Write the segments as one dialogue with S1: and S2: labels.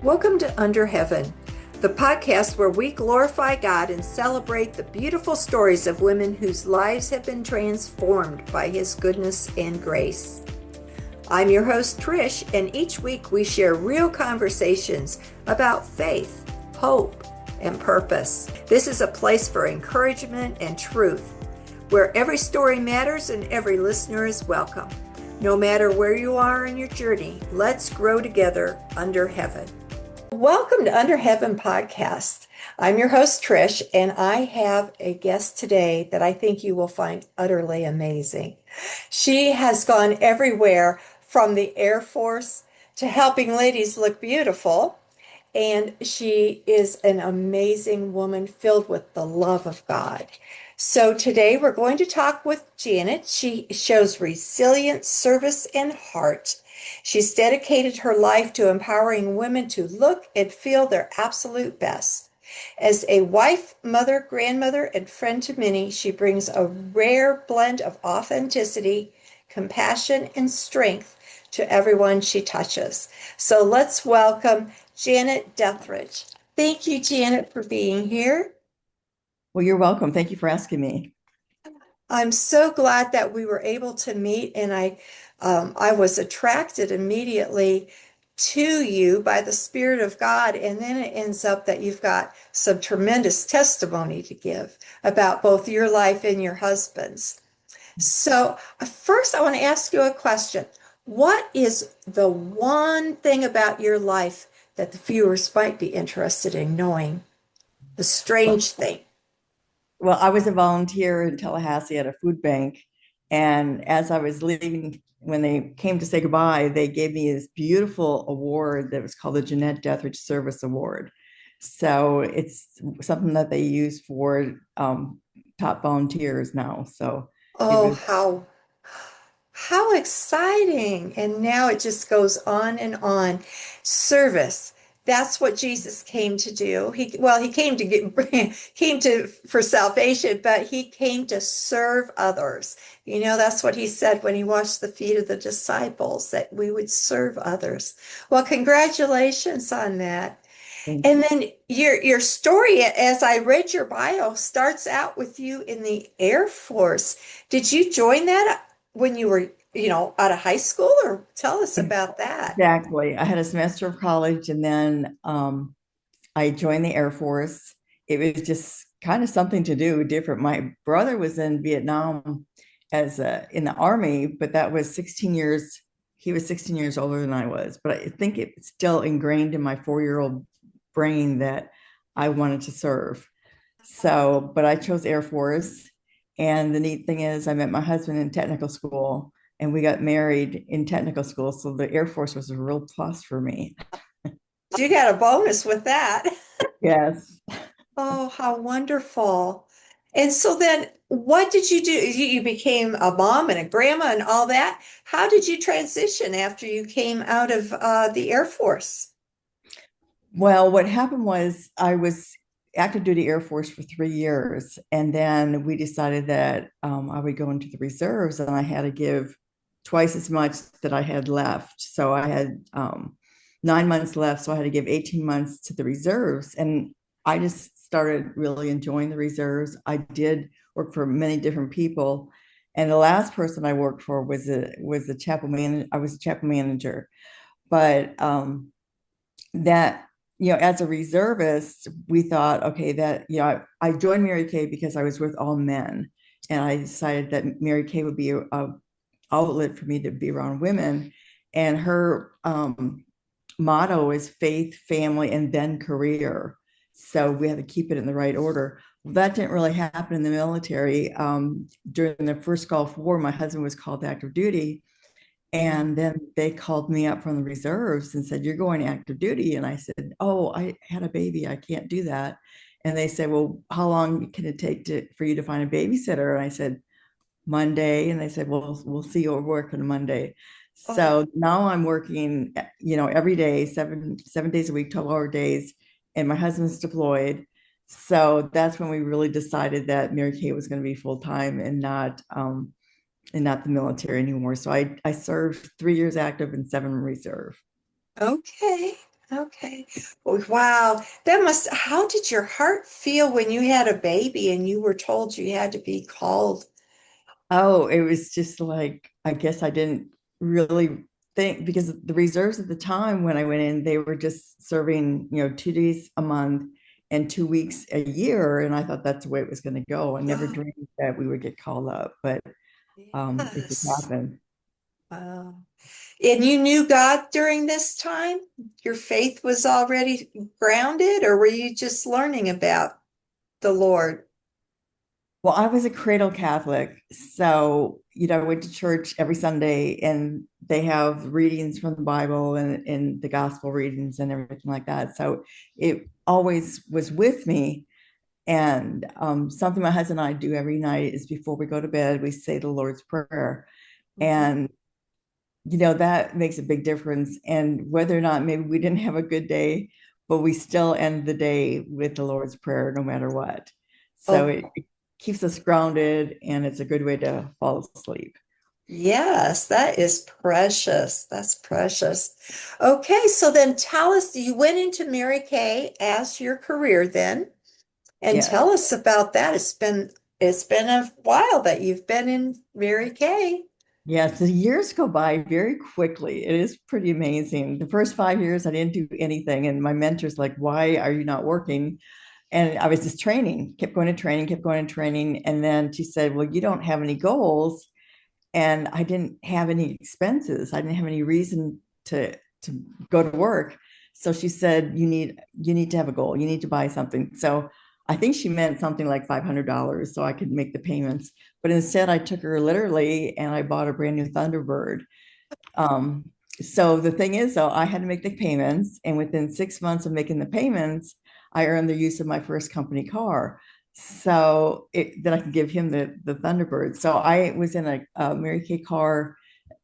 S1: Welcome to Under Heaven, the podcast where we glorify God and celebrate the beautiful stories of women whose lives have been transformed by His goodness and grace. I'm your host, Trish, and each week we share real conversations about faith, hope, and purpose. This is a place for encouragement and truth, where every story matters and every listener is welcome. No matter where you are in your journey, let's grow together under heaven. Welcome to Under Heaven podcast. I'm your host, Trish, and I have a guest today that I think you will find utterly amazing. She has gone everywhere from the Air Force to helping ladies look beautiful, and she is an amazing woman filled with the love of God. So today we're going to talk with Jeanette. She shows resilience, service, and heart. She's dedicated her life to empowering women to look and feel their absolute best. As a wife, mother, grandmother, and friend to many, she brings a rare blend of authenticity, compassion, and strength to everyone she touches. So let's welcome Jeanette Deathrage. Thank you, Jeanette, for being here.
S2: Well, you're welcome. Thank you for asking me.
S1: I'm so glad that we were able to meet, and I was attracted immediately to you by the Spirit of God, and then it ends up that you've got some tremendous testimony to give about both your life and your husband's. So first, I want to ask you a question. What is the one thing about your life that the viewers might be interested in knowing? The
S2: Well,
S1: strange thing.
S2: well, I was a volunteer in Tallahassee at a food bank. And as I was leaving, when they came to say goodbye, they gave me this beautiful award that was called the Jeanette Deathrage Service Award. So it's something that they use for top volunteers now. So it
S1: Oh,
S2: was,
S1: how exciting. And now it just goes on and on. Service. That's what Jesus came to do. He came to came to for salvation, but he came to serve others. You know, that's what he said when he washed the feet of the disciples, that we would serve others. Well, congratulations on that.
S2: thank
S1: And
S2: you.
S1: then your story, as I read your bio, starts out with you in the Air Force. Did you join that when you were, out of high school, or tell us about that?
S2: Exactly. I had a semester of college and then I joined the Air Force. It was just kind of something to do different. My brother was in Vietnam in the army, but that was 16 years. He was 16 years older than I was, but I think it's still ingrained in my 4-year-old brain that I wanted to serve. So, but I chose Air Force. And the neat thing is I met my husband in technical school and we got married in technical school. So the Air Force was a real plus for me.
S1: You got a bonus with that.
S2: Yes.
S1: Oh, how wonderful. And so then what did you do? You became a mom and a grandma and all that. How did you transition after you came out of the Air Force?
S2: Well, what happened was I was active duty Air Force for 3 years, and then we decided that I would go into the reserves, and I had to give twice as much that I had left. So I had 9 months left, so I had to give 18 months to the reserves, and I just started really enjoying the reserves. I did work for many different people, and the last person I worked for was a chapel man. I was a chapel manager, but that as a reservist, we thought, okay, that I joined Mary Kay because I was with all men, and I decided that Mary Kay would be a outlet for me to be around women, and her motto is faith, family, and then career. So we had to keep it in the right order. Well, that didn't really happen in the military. During the first Gulf War, my husband was called to active duty, and then they called me up from the reserves and said, "You're going active duty." And I said, "Oh, I had a baby. I can't do that." And they said, "Well, how long can it take for you to find a babysitter?" And I said, "Monday." And they said, "Well, we'll see you at work on Monday."
S1: Oh,
S2: So now I'm working, every day, seven days a week, 12-hour days, and my husband's deployed. So that's when we really decided that Mary Kay was going to be full time and not the military anymore. So I served 3 years active and 7 reserve.
S1: okay. Okay. Wow. How did your heart feel when you had a baby and you were told you had to be called?
S2: Oh, it was just like, I guess I didn't really think because the reserves at the time when I went in, they were just serving, 2 days a month and 2 weeks a year. And I thought that's the way it was going to go. I never
S1: Oh,
S2: dreamed that we would get called up, but it just
S1: yes.
S2: happened.
S1: Wow. And you knew God during this time? Your faith was already grounded, or were you just learning about the Lord?
S2: Well, I was a cradle Catholic. So, I went to church every Sunday and they have readings from the Bible and the gospel readings and everything like that. So it always was with me. And something my husband and I do every night is before we go to bed, we say the Lord's Prayer.
S1: Mhm.
S2: And, that makes a big difference. And whether or not maybe we didn't have a good day, but we still end the day with the Lord's Prayer no matter what. So
S1: Oh,
S2: it keeps us grounded and it's a good way to fall asleep.
S1: yes, that is precious. That's precious. Okay, so then tell us, you went into Mary Kay as your career then, and
S2: Yes.
S1: tell us about that. It's been a while that you've been in Mary Kay.
S2: Yes, the years go by very quickly. It is pretty amazing. The first 5 years, I didn't do anything. And my mentor's like, why are you not working? And I was just training, kept going to training, kept going to training. And then she said, well, you don't have any goals. And I didn't have any expenses. I didn't have any reason to go to work. So she said, you need to have a goal. You need to buy something. So I think she meant something like $500 so I could make the payments. But instead, I took her literally and I bought a brand new Thunderbird. Um, so the thing is, though, I had to make the payments, and within 6 months of making the payments, I earned the use of my first company car. So that I could give him the Thunderbird. So I was in a Mary Kay car,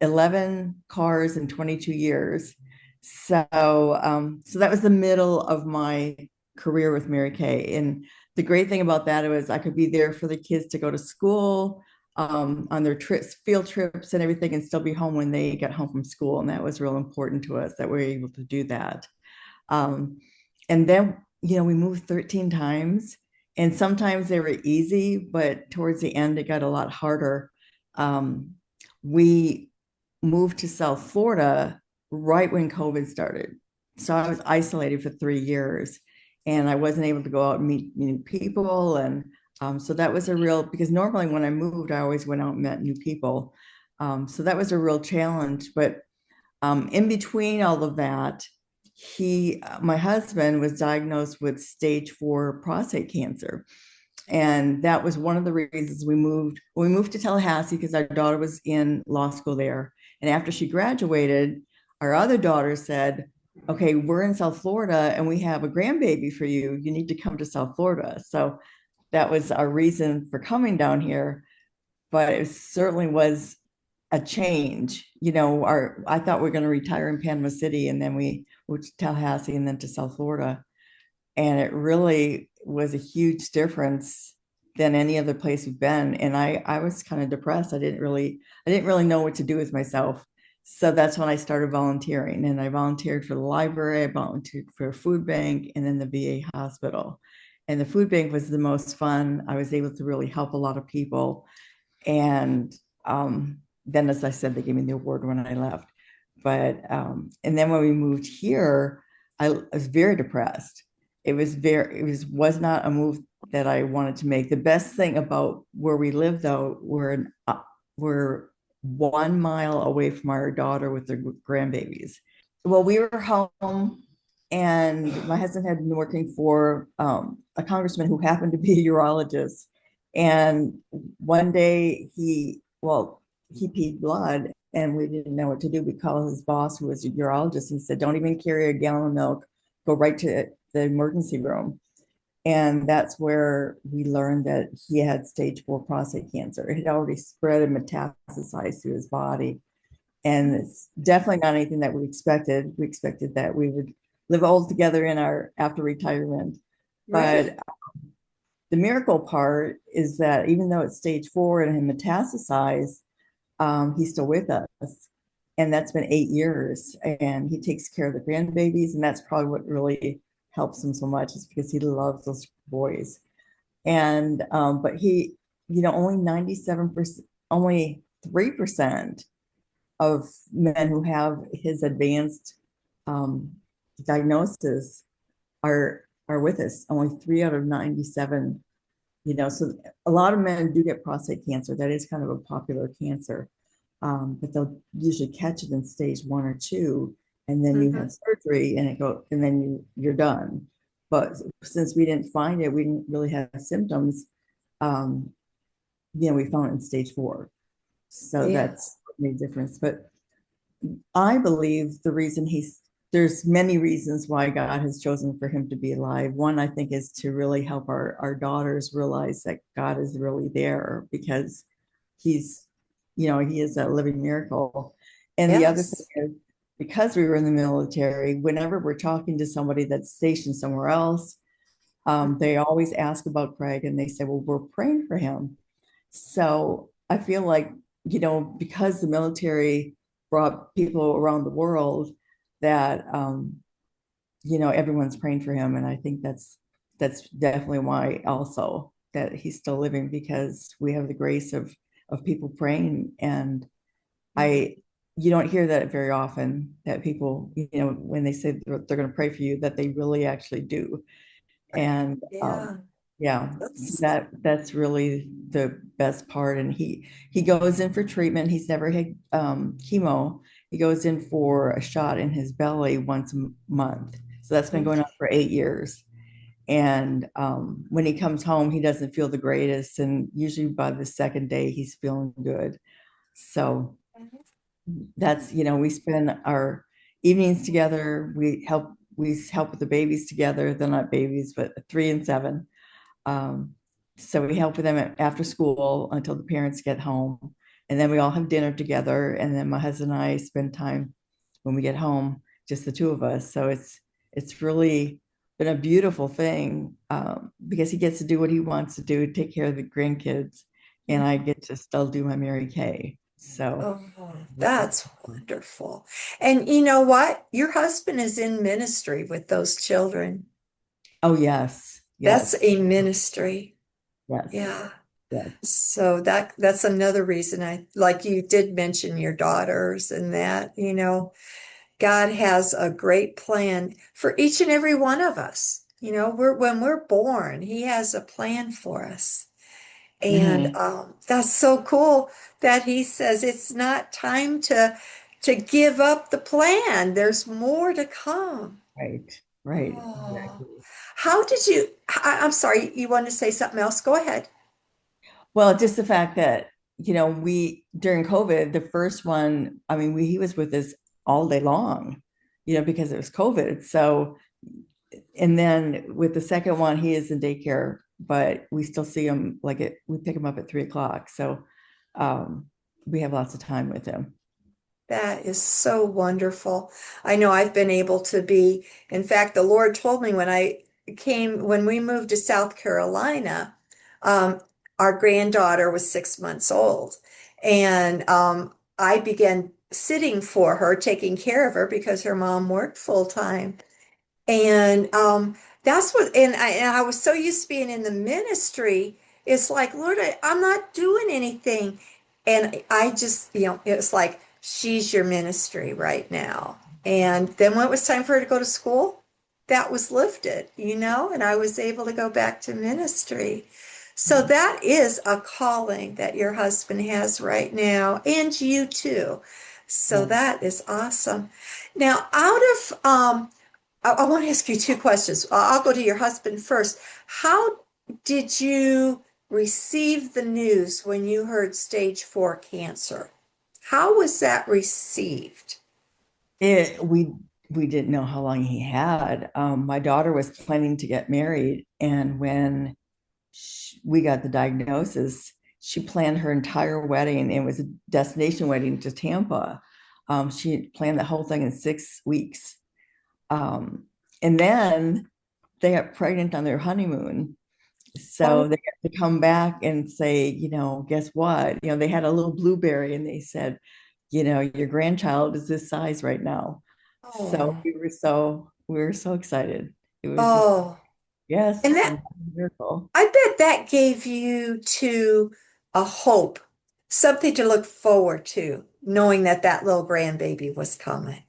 S2: 11 cars in 22 years. So that was the middle of my career with Mary Kay. And the great thing about that was I could be there for the kids to go to school on their trips, field trips and everything, and still be home when they get home from school. And that was real important to us that we were able to do that. Um, and then, we moved 13 times and sometimes they were easy, but towards the end, it got a lot harder. We moved to South Florida right when COVID started. So I was isolated for 3 years and I wasn't able to go out and meet new people. And so that was a real, because normally when I moved, I always went out and met new people. So that was a real challenge. But in between all of that, my husband was diagnosed with stage 4 prostate cancer. And that was one of the reasons we moved. We moved to Tallahassee because our daughter was in law school there. And after she graduated, our other daughter said, okay, we're in South Florida and we have a grandbaby for you. You need to come to South Florida. So that was our reason for coming down here. But it certainly was a change. I thought we were going to retire in Panama City and then we moved to Tallahassee and then to South Florida. And it really was a huge difference than any other place we've been. And I was kind of depressed. I didn't really know what to do with myself. So that's when I started volunteering. And I volunteered for the library, I volunteered for a food bank, and then the VA hospital. And the food bank was the most fun. I was able to really help a lot of people. And then, as I said, they gave me the award when I left. But and then when we moved here, I was very depressed. It was not a move that I wanted to make. The best thing about where we live, though, we're 1 mile away from our daughter with the grandbabies. Well, we were home, and my husband had been working for a congressman who happened to be a urologist. And one day he peed blood, and we didn't know what to do. We called his boss, who was a urologist, and said, "Don't even carry a gallon of milk. Go right to the emergency room." And that's where we learned that he had stage 4 prostate cancer. It had already spread and metastasized to his body. And it's definitely not anything that we expected. We expected that we would live all together in our after retirement.
S1: Right.
S2: But the miracle part is that even though it's stage 4 and it metastasized, he's still with us. and that's been 8 years. And he takes care of the grandbabies, and that's probably what really helps him so much, is because he loves those boys. And but he, only 97%, only 3% of men who have his advanced um, diagnosis are with us. Only 3 out of 97. So a lot of men do get prostate cancer. That is kind of a popular cancer, but they'll usually catch it in stage 1 or 2, and then you have surgery, and then you're done. But since we didn't find it, we didn't really have symptoms. Um, we found it in stage 4, so
S1: Yeah.
S2: that's made a difference. But I believe there's many reasons why God has chosen for him to be alive. One, I think, is to really help our daughters realize that God is really there, because he's, he is a living miracle. And the other thing
S1: Yes.
S2: is, because we were in the military, whenever we're talking to somebody that's stationed somewhere else, they always ask about Craig, and they say, well, we're praying for him. So I feel like, because the military brought people around the world, that, everyone's praying for him. And I think that's definitely why also that he's still living, because we have the grace of people praying. And I, you don't hear that very often, that people, when they say they're going to pray for you, that they really actually do. And
S1: Yeah.
S2: yeah,
S1: That's
S2: that's really the best part. And he goes in for treatment. He's never had chemo. He goes in for a shot in his belly once a month. So that's been going on for 8 years. And when he comes home, he doesn't feel the greatest. And usually by the second day, he's feeling good. So that's, we spend our evenings together. We help with the babies together. They're not babies, but 3 and 7. So we help with them after school until the parents get home. And then we all have dinner together. And then my husband and I spend time when we get home, just the two of us. So it's really been a beautiful thing, because he gets to do what he wants to do, take care of the grandkids, and I get to still do my Mary Kay. So
S1: oh, that's wonderful. And you know what? Your husband is in ministry with those children.
S2: oh yes,
S1: That's
S2: yes,
S1: a ministry.
S2: yes,
S1: Yeah.
S2: yes.
S1: So that's another reason I like you did mention your daughters and that, God has a great plan for each and every one of us. When we're born, he has a plan for us. And
S2: Hmm.
S1: that's so cool that he says it's not time to give up the plan. There's more to come.
S2: Right, right,
S1: Oh,
S2: exactly.
S1: how did you? I'm sorry, you wanted to say something else? Go ahead.
S2: Well, just the fact that, we during COVID, the first one, I mean, he was with us all day long, because it was COVID. So, and then with the second one, he is in daycare, but we still see him, we pick him up at 3 o'clock. So, um, we have lots of time with him.
S1: That is so wonderful. I know I've been able to be, in fact, the Lord told me when we moved to South Carolina, um, our granddaughter was 6 months old. And I began sitting for her, taking care of her because her mom worked full time. And and I was so used to being in the ministry. It's like, Lord, I'm not doing anything. And I just, it's like, she's your ministry right now. And then when it was time for her to go to school, that was lifted, and I was able to go back to ministry. So that is a calling that your husband has right now, and you too. So
S2: Yeah.
S1: that is awesome. Now, I want to ask you two questions. I'll go to your husband first. How did you receive the news when you heard stage 4 cancer? How was that received?
S2: We didn't know how long he had. My daughter was planning to get married, and when we got the diagnosis, she planned her entire wedding. It was a destination wedding to Tampa. She planned the whole thing in 6 weeks. Um, and then they got pregnant on their honeymoon. So
S1: Oh,
S2: they had to come back and say, guess what? They had a little blueberry, and they said, your grandchild is this size right now. So
S1: Oh,
S2: we were so excited. It was just,
S1: oh.
S2: yes,
S1: And
S2: a
S1: that,
S2: miracle.
S1: I bet that gave you to a hope, something to look forward to, knowing that that little grandbaby was coming.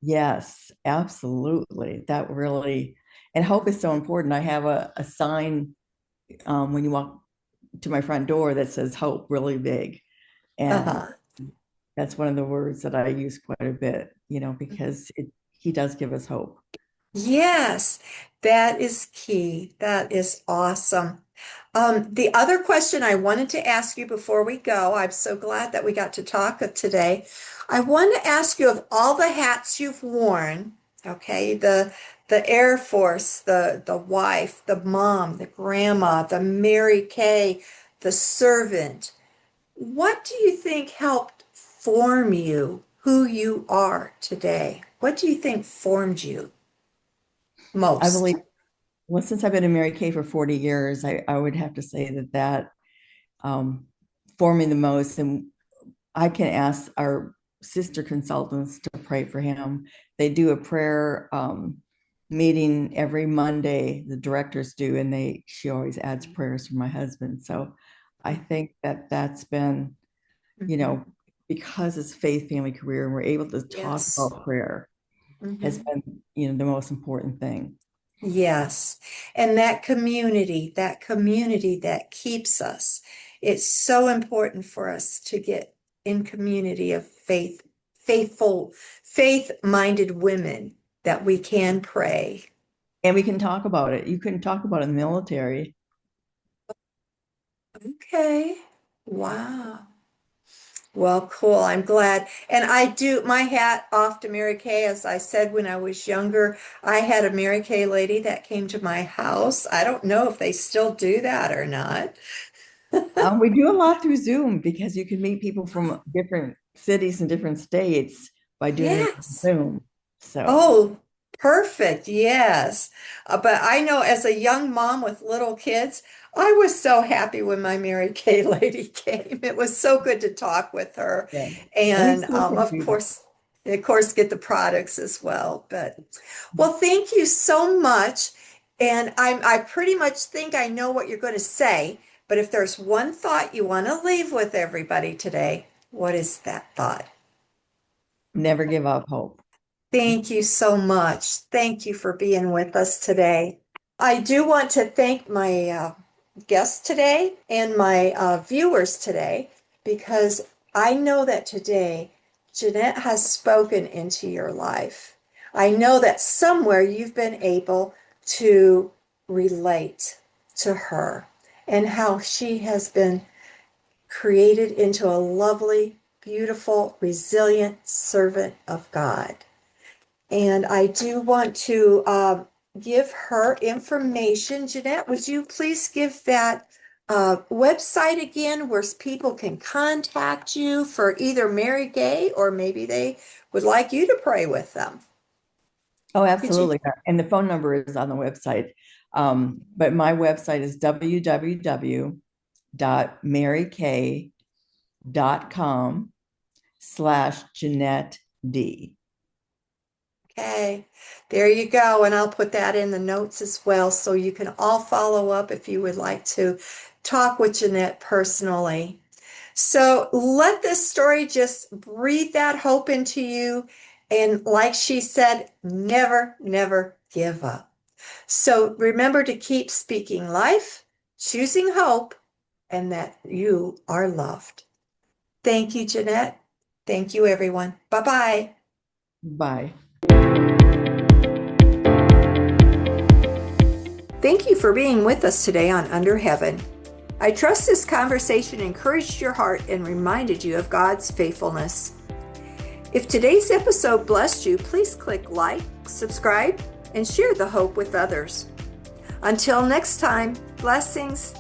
S2: Yes, absolutely. That really, and hope is so important. I have a sign when you walk to my front door that says hope really big. And
S1: Uh-huh.
S2: that's one of the words that I use quite a bit, because he does give us hope.
S1: Yes, that is key. That is awesome. The other question I wanted to ask you before we go, I'm so glad that we got to talk today. I want to ask you of all the hats you've worn, okay, the Air Force, the wife, the mom, the grandma, the Mary Kay, the servant. What do you think helped form you who you are today? What do you think formed you
S2: I
S1: most?
S2: believe, well, since I've been in Mary Kay for 40 years, I would have to say that um, for me the most. And I can ask our sister consultants to pray for him. They do a prayer meeting every Monday, the directors do, and she always adds prayers for my husband. So I think that that's been, you
S1: Mhm.
S2: know, because it's faith, family, career, and we're able to talk
S1: Yes.
S2: about prayer has
S1: Mhm.
S2: been, the most important thing.
S1: Yes. And that community that keeps us. It's so important for us to get in community of faithful, faith-minded women that we can pray.
S2: And we can talk about it. You couldn't talk about it in the military.
S1: Okay. Wow. Well, cool. I'm glad. And I do my hat off to Mary Kay. As I said when I was younger, I had a Mary Kay lady that came to my house. I don't know if they still do that or not.
S2: We do a lot through Zoom because you can meet people from different cities and different states by doing it on
S1: Yes.
S2: Zoom. So,
S1: Oh, perfect. Yes. But I know as a young mom with little kids, I was so happy when my Mary Kay lady came. It was so good to talk with her.
S2: yeah. And we
S1: And
S2: still can do that.
S1: of course, get the products as well. But well, thank you so much. And I pretty much think I know what you're going to say. But if there's one thought you want to leave with everybody today, what is that thought?
S2: Never give up hope.
S1: Thank you so much. Thank you for being with us today. I do want to thank my guests today and my viewers today because I know that today Jeanette has spoken into your life. I know that somewhere you've been able to relate to her and how she has been created into a lovely, beautiful, resilient servant of God. And I do want to give her information. Jeanette, would you please give that website again where people can contact you for either Mary Gay or maybe they would like you to pray with them?
S2: Oh,
S1: Could you?
S2: absolutely. And the phone number is on the website. But my website is www.marykay.com/Jeanette D.
S1: Okay, there you go. And I'll put that in the notes as well so you can all follow up if you would like to talk with Jeanette personally. So let this story just breathe that hope into you. And like she said, never, never give up. So remember to keep speaking life, choosing hope, and that you are loved. Thank you, Jeanette. Thank you, everyone. Bye-bye.
S2: Bye.
S1: Thank you for being with us today on Under Heaven. I trust this conversation encouraged your heart and reminded you of God's faithfulness. If today's episode blessed you, please click like, subscribe, and share the hope with others. Until next time, blessings.